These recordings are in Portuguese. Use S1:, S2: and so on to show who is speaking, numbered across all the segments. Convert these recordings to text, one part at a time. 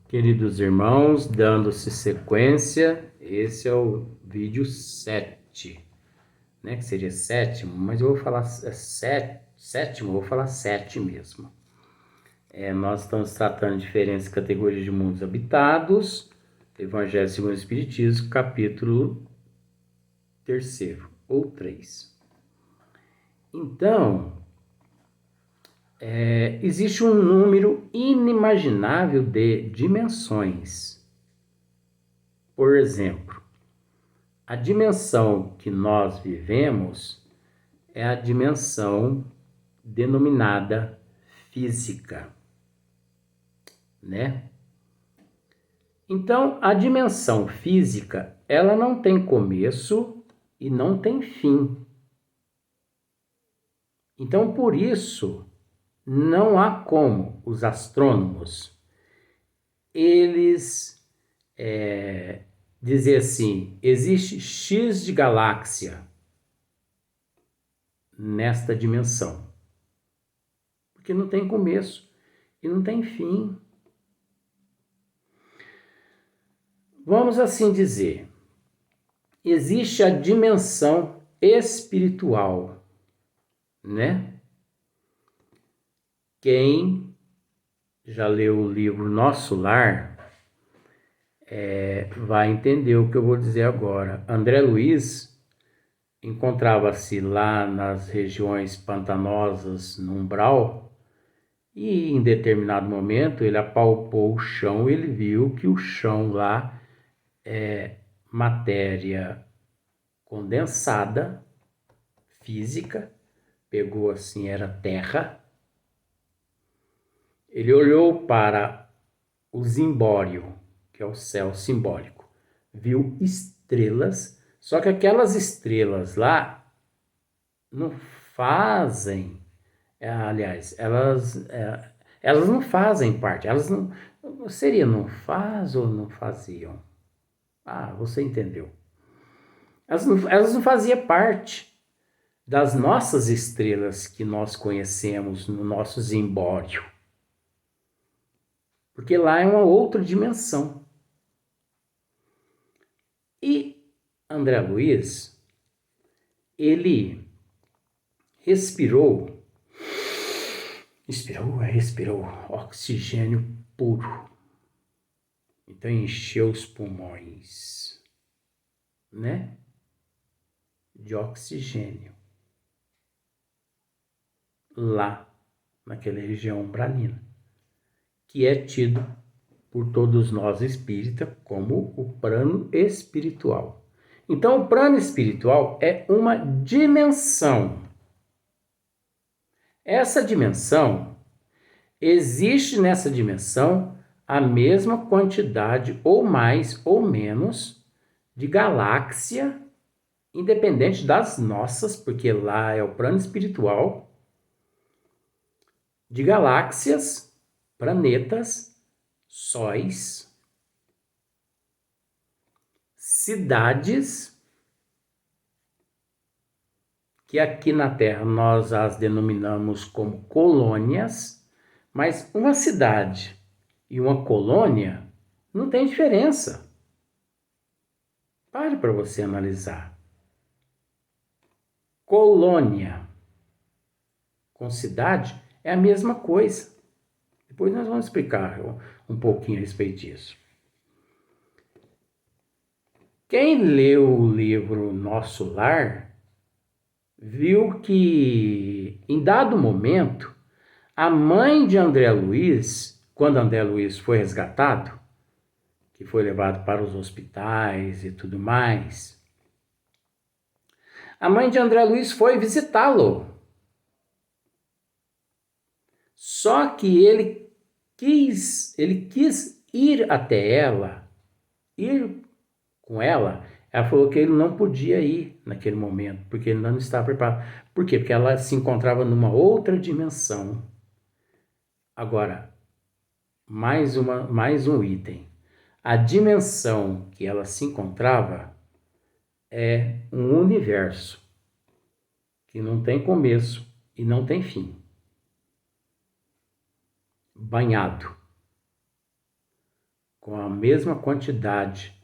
S1: Queridos irmãos, dando-se sequência, esse é o vídeo 7, né? Que seria sétimo, mas eu vou falar sétimo, eu vou falar 7 mesmo. Nós estamos tratando de diferentes categorias de mundos habitados, Evangelho segundo o Espiritismo, capítulo 3º, ou 3. Então, existe um número inimaginável de dimensões. Por exemplo, a dimensão que nós vivemos é a dimensão denominada física, né? Então, a dimensão física, ela não tem começo e não tem fim. Então, por isso, não há como os astrônomos, eles dizer assim, existe X de galáxia nesta dimensão. Porque não tem começo e não tem fim. Vamos assim dizer, existe a dimensão espiritual, né? Quem já leu o livro Nosso Lar vai entender o que eu vou dizer agora. André Luiz encontrava-se lá nas regiões pantanosas, no umbral, e em determinado momento ele apalpou o chão e ele viu que o chão lá é matéria condensada, física, pegou assim, era terra. Ele olhou para o zimbório, que é o céu simbólico, viu estrelas, só que aquelas estrelas lá não fazem, elas não fazem parte, elas não, seria não faz ou não faziam? Ah, você entendeu. Elas não faziam parte das nossas estrelas que nós conhecemos no nosso zimbório. Porque lá é uma outra dimensão. E André Luiz, ele respirou oxigênio puro. Então encheu os pulmões, né? De oxigênio. Lá, naquela região umbralina, que é tido por todos nós espíritas como o plano espiritual. Então, o plano espiritual é uma dimensão. Essa dimensão, existe nessa dimensão a mesma quantidade, ou mais ou menos, de galáxia, independente das nossas, porque lá é o plano espiritual, de galáxias, planetas, sóis, cidades, que aqui na Terra nós as denominamos como colônias, mas uma cidade e uma colônia não tem diferença. Pare para você analisar. Colônia com cidade é a mesma coisa. Depois nós vamos explicar um pouquinho a respeito disso. Quem leu o livro Nosso Lar viu que, em dado momento, a mãe de André Luiz, quando André Luiz foi resgatado, que foi levado para os hospitais e tudo mais, a mãe de André Luiz foi visitá-lo. Só que ele quis ir até ela, ir com ela. Ela falou que ele não podia ir naquele momento, porque ele não estava preparado. Por quê? Porque ela se encontrava numa outra dimensão. Agora, mais um item. A dimensão que ela se encontrava é um universo que não tem começo e não tem fim. Banhado com a mesma quantidade,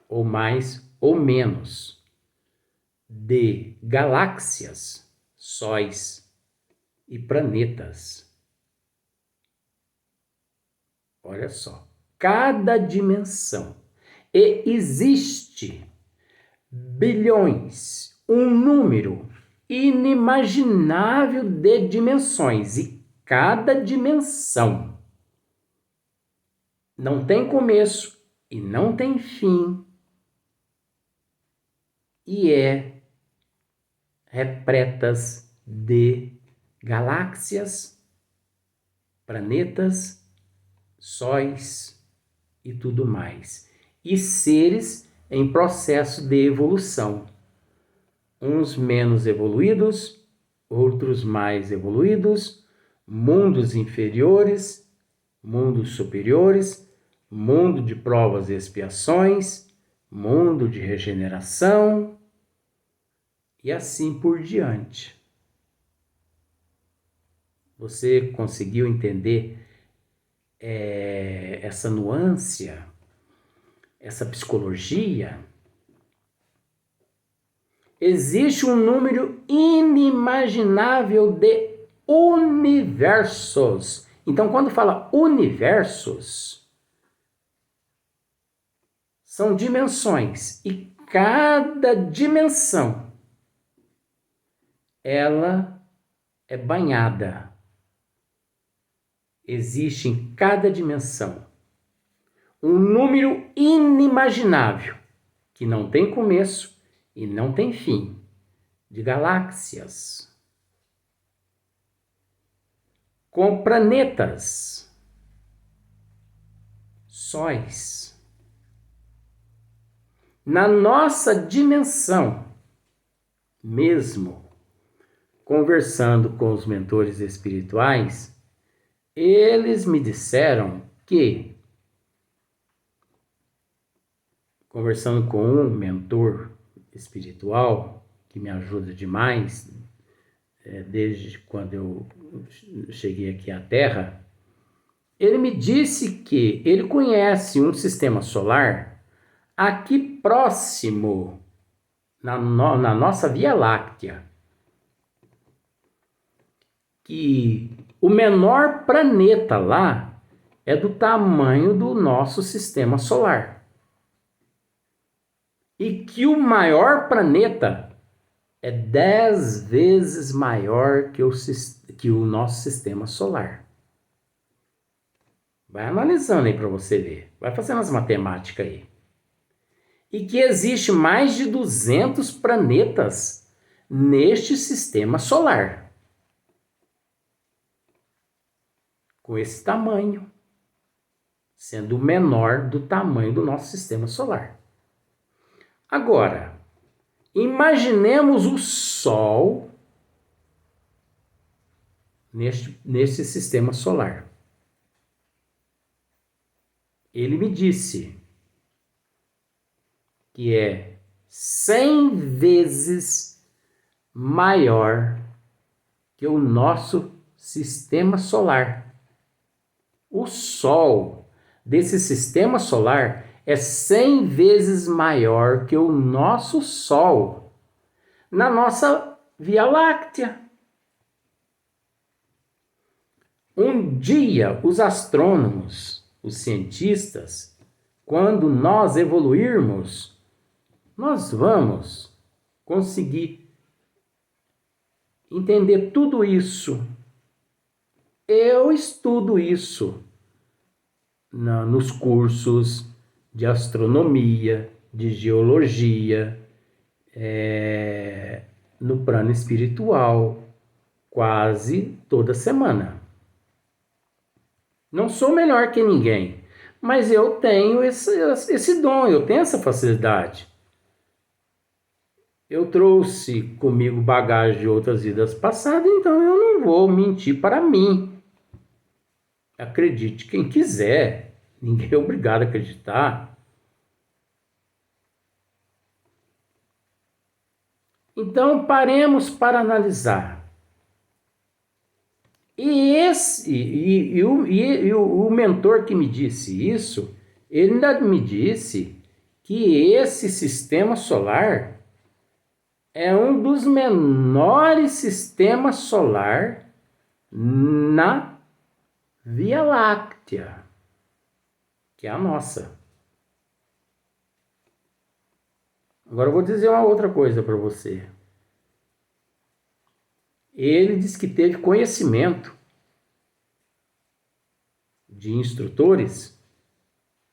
S1: ou mais ou menos, de galáxias, sóis e planetas. Olha só, cada dimensão. E existe bilhões, um número inimaginável de dimensões, e cada dimensão não tem começo e não tem fim, e é repletas de galáxias, planetas, sóis e tudo mais, e seres em processo de evolução, uns menos evoluídos, outros mais evoluídos, mundos inferiores, mundos superiores, mundo de provas e expiações, mundo de regeneração e assim por diante. Você conseguiu entender essa nuance, essa psicologia? Existe um número inimaginável de universos. Então, quando fala universos, são dimensões, e cada dimensão ela é banhada. Existe em cada dimensão um número inimaginável, que não tem começo e não tem fim, de galáxias, com planetas, sóis. Na nossa dimensão, mesmo conversando com os mentores espirituais, eles me disseram que, conversando com um mentor espiritual, que me ajuda demais, desde quando eu cheguei aqui à Terra, ele me disse que ele conhece um sistema solar aqui próximo, na nossa Via Láctea, que o menor planeta lá é do tamanho do nosso sistema solar. E que o maior planeta é 10 vezes maior que o nosso sistema solar. Vai analisando aí para você ver. Vai fazendo as matemáticas aí. E que existe mais de 200 planetas neste sistema solar, com esse tamanho, sendo o menor do tamanho do nosso sistema solar. Agora, imaginemos o Sol neste sistema solar. Ele me disse que é 100 vezes maior que o nosso sistema solar. O Sol desse sistema solar é 100 vezes maior que o nosso Sol na nossa Via Láctea. Um dia, os astrônomos, os cientistas, quando nós evoluirmos, nós vamos conseguir entender tudo isso. Eu estudo isso nos cursos de astronomia, de geologia, no plano espiritual, quase toda semana. Não sou melhor que ninguém, mas eu tenho esse dom, eu tenho essa facilidade. Eu trouxe comigo bagagem de outras vidas passadas, então eu não vou mentir para mim. Acredite quem quiser, ninguém é obrigado a acreditar. Então paremos para analisar. E o mentor que me disse isso, Ele ainda me disse que esse sistema solar é um dos menores sistemas solar na Via Láctea, que é a nossa. Agora eu vou dizer uma outra coisa para você. Ele diz que teve conhecimento de instrutores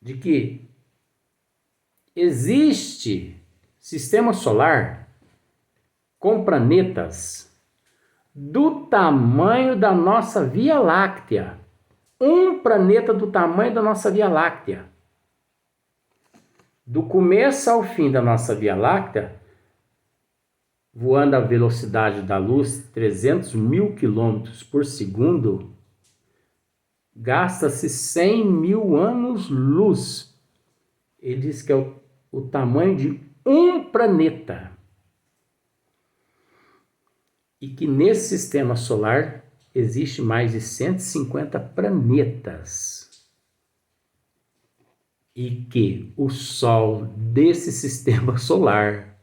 S1: de que existe sistema solar com planetas do tamanho da nossa Via Láctea. Um planeta do tamanho da nossa Via Láctea. Do começo ao fim da nossa Via Láctea, voando à velocidade da luz, 300 mil quilômetros por segundo, gasta-se 100 mil anos-luz. Ele diz que é o tamanho de um planeta. E que nesse sistema solar existe mais de 150 planetas. E que o Sol desse sistema solar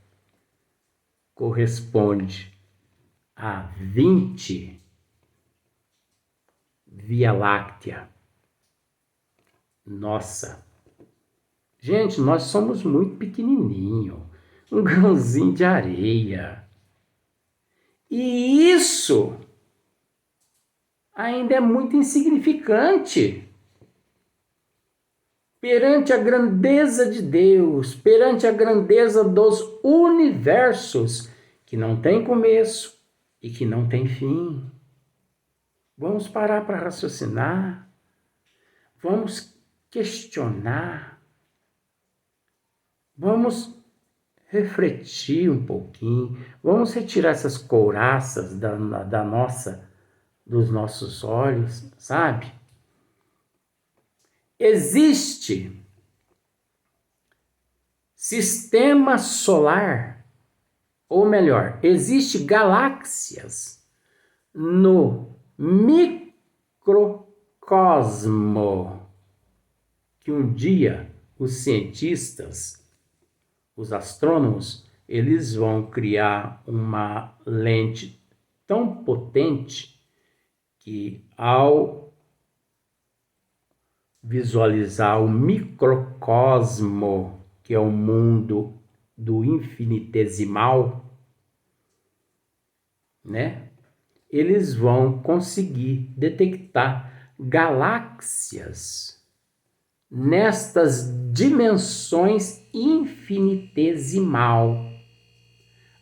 S1: corresponde a 20 Via Láctea. Nossa! Gente, nós somos muito pequenininho, um grãozinho de areia. E isso ainda é muito insignificante perante a grandeza de Deus, perante a grandeza dos universos, que não tem começo e que não tem fim. Vamos parar para raciocinar, vamos questionar, vamos refletir um pouquinho, vamos retirar essas couraças dos nossos olhos, sabe? Existe sistema solar, ou melhor, existe galáxias no microcosmo que um dia os cientistas, os astrônomos, eles vão criar uma lente tão potente que ao visualizar o microcosmo, que é o mundo do infinitesimal, né? Eles vão conseguir detectar galáxias nestas dimensões infinitesimal.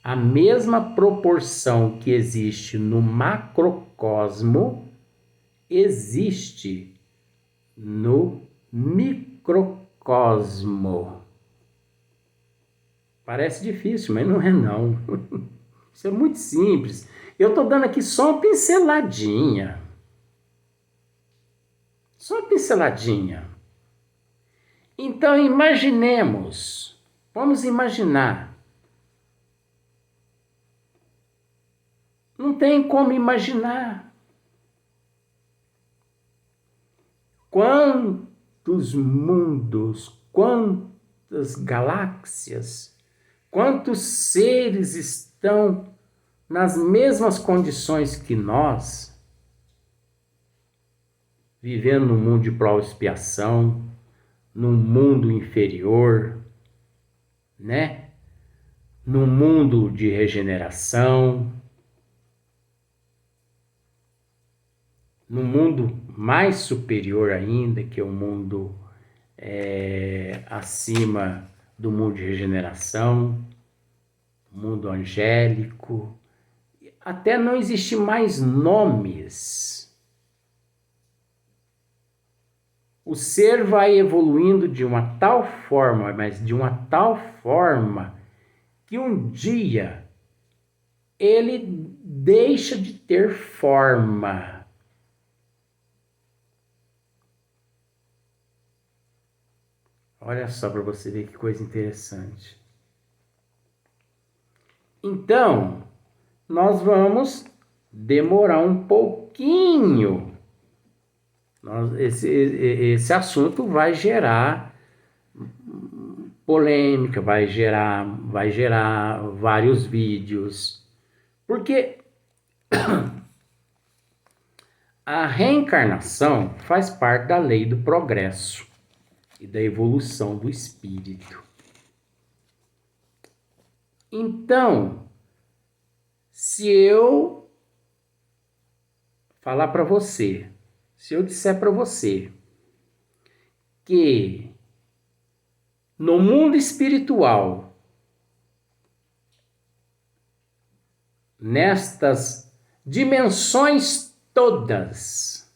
S1: A mesma proporção que existe no macrocosmo existe no microcosmo. Parece difícil, mas não é não. Isso é muito simples. Eu estou dando aqui só uma pinceladinha. Só uma pinceladinha. Então imaginemos, vamos imaginar. Não tem como imaginar. Quantos mundos, quantas galáxias, quantos seres estão nas mesmas condições que nós, vivendo num mundo de prova e expiação, num mundo inferior, né? Num mundo de regeneração, num mundo mais superior ainda, que é o mundo acima do mundo de regeneração, mundo angélico, até não existe mais nomes. O ser vai evoluindo de uma tal forma, mas de uma tal forma, que um dia ele deixa de ter forma. Olha só para você ver que coisa interessante. Então, nós vamos demorar um pouquinho. Esse assunto vai gerar polêmica, vai gerar vários vídeos, porque a reencarnação faz parte da lei do progresso e da evolução do espírito. Então, se eu falar para você, se eu disser para você que no mundo espiritual, nestas dimensões todas,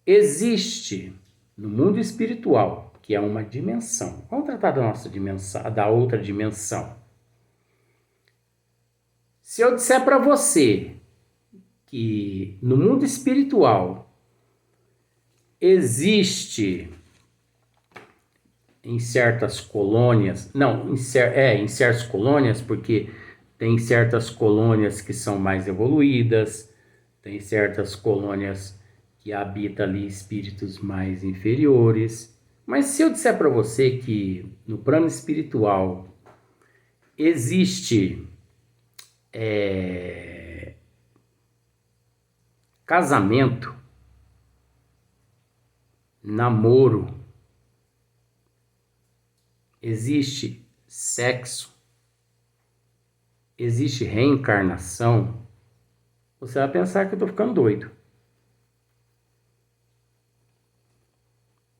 S1: existe no mundo espiritual, que é uma dimensão. Vamos tratar da nossa dimensão, da outra dimensão. Se eu disser para você que no mundo espiritual existe em certas colônias, em certas colônias, porque tem certas colônias que são mais evoluídas, tem certas colônias que habitam ali espíritos mais inferiores. Mas se eu disser para você que no plano espiritual existe casamento, namoro, existe sexo, existe reencarnação, você vai pensar que eu estou ficando doido.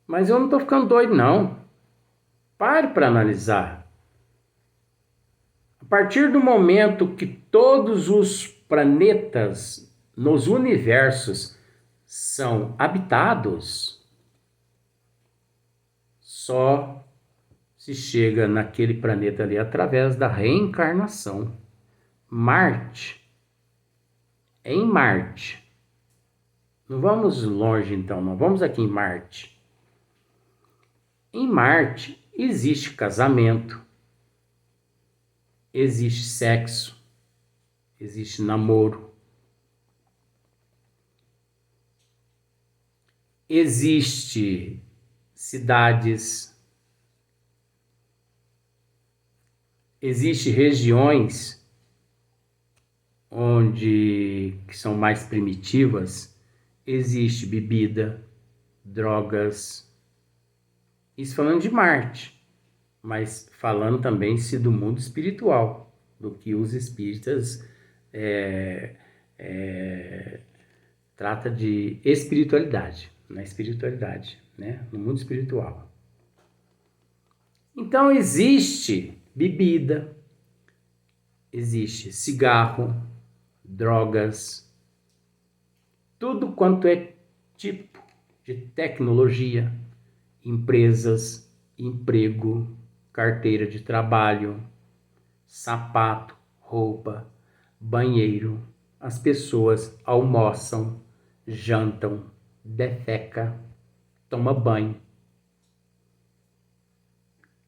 S1: Mas eu não estou ficando doido, não. Pare para analisar. A partir do momento que todos os planetas nos universos são habitados, só se chega naquele planeta ali através da reencarnação. Marte. Em Marte. Não vamos longe então, não vamos aqui em Marte. Em Marte existe casamento, existe sexo, existe namoro, existe cidades, existe regiões que são mais primitivas, existe bebida, drogas. Isso falando de Marte, mas falando também-se do mundo espiritual, do que os espíritas trata de espiritualidade, na espiritualidade, né? No mundo espiritual. Então existe bebida, existe cigarro, drogas, tudo quanto é tipo de tecnologia, empresas, emprego, carteira de trabalho, sapato, roupa, banheiro. As pessoas almoçam, jantam, defecam, tomam banho,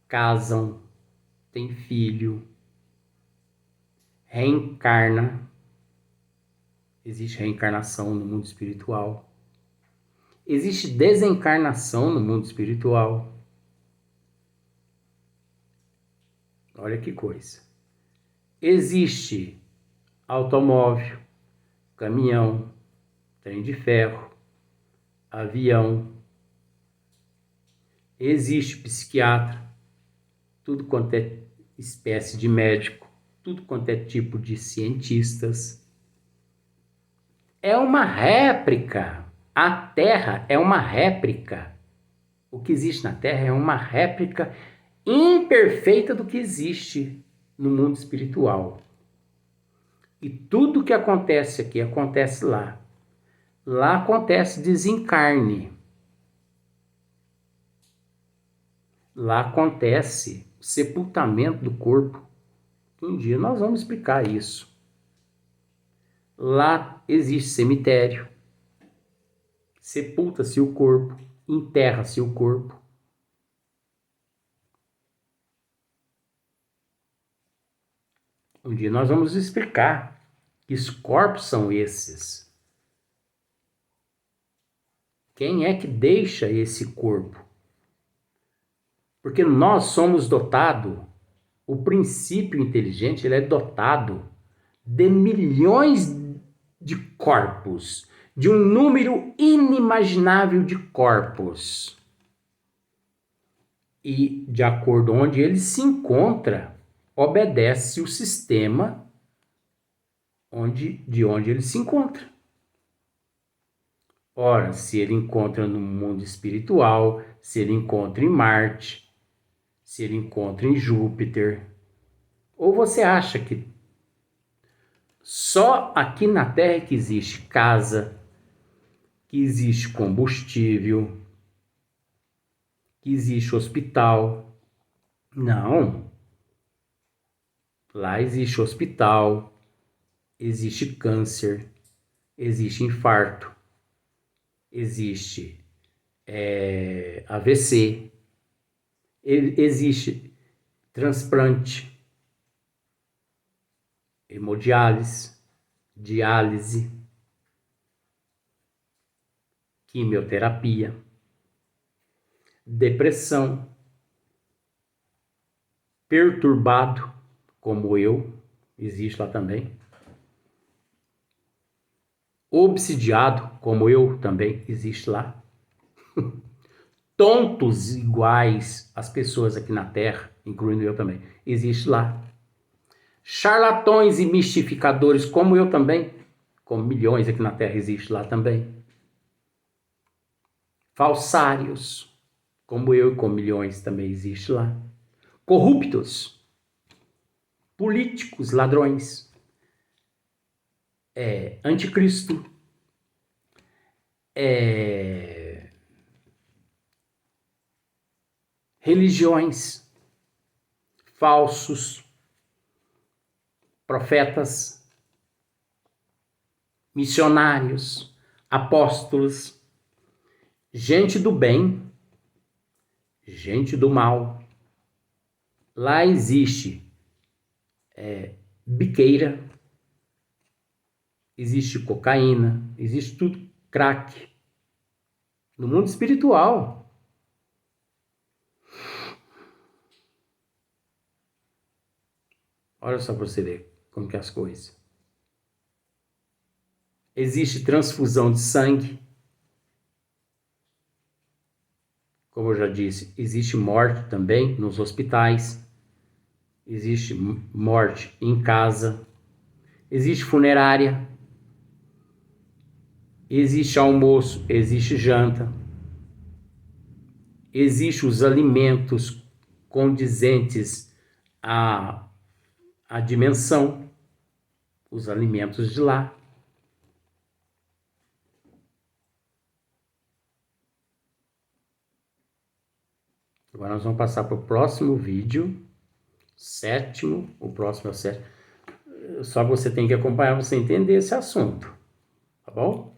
S1: casam, têm filho, reencarna. Existe reencarnação no mundo espiritual. Existe desencarnação no mundo espiritual. Olha que coisa. Existe automóvel, caminhão, trem de ferro, avião. Existe psiquiatra, tudo quanto é espécie de médico, tudo quanto é tipo de cientistas. É uma réplica. A Terra é uma réplica. O que existe na Terra é uma réplica imperfeita do que existe no mundo espiritual. E tudo que acontece aqui acontece lá. Lá acontece desencarne. Lá acontece o sepultamento do corpo. Um dia nós vamos explicar isso. Lá existe cemitério. Sepulta-se o corpo, enterra-se o corpo. Um dia nós vamos explicar que os corpos são esses. Quem é que deixa esse corpo? Porque nós somos dotados, o princípio inteligente, ele é dotado de milhões de corpos, de um número inimaginável de corpos. E, de acordo com onde ele se encontra, obedece o sistema de onde ele se encontra. Ora, se ele encontra no mundo espiritual, se ele encontra em Marte, se ele encontra em Júpiter, ou você acha que só aqui na Terra que existe casa, que existe combustível, que existe hospital? Não. Lá existe hospital, existe câncer, existe infarto, existe AVC, existe transplante, hemodiálise, diálise, quimioterapia, depressão, perturbado, como eu, existe lá também, obsidiado, como eu também, existe lá, tontos iguais às pessoas aqui na Terra, incluindo eu também, existe lá. Charlatões e mistificadores, como eu também, como milhões aqui na Terra, existe lá também. Falsários, como eu e com milhões também existe lá. Corruptos, políticos, ladrões, anticristo, religiões, falsos, profetas, missionários, apóstolos, gente do bem, gente do mal. Lá existe biqueira, existe cocaína, existe tudo, crack. No mundo espiritual. Olha só para você ver como que é as coisas. Existe transfusão de sangue. Como eu já disse, existe morte também nos hospitais. Existe morte em casa. Existe funerária. Existe almoço, existe janta. Existem os alimentos condizentes à dimensão, os alimentos de lá. Agora nós vamos passar para o próximo vídeo, sétimo, o próximo é o sétimo. Só você tem que acompanhar, você entender esse assunto, tá bom?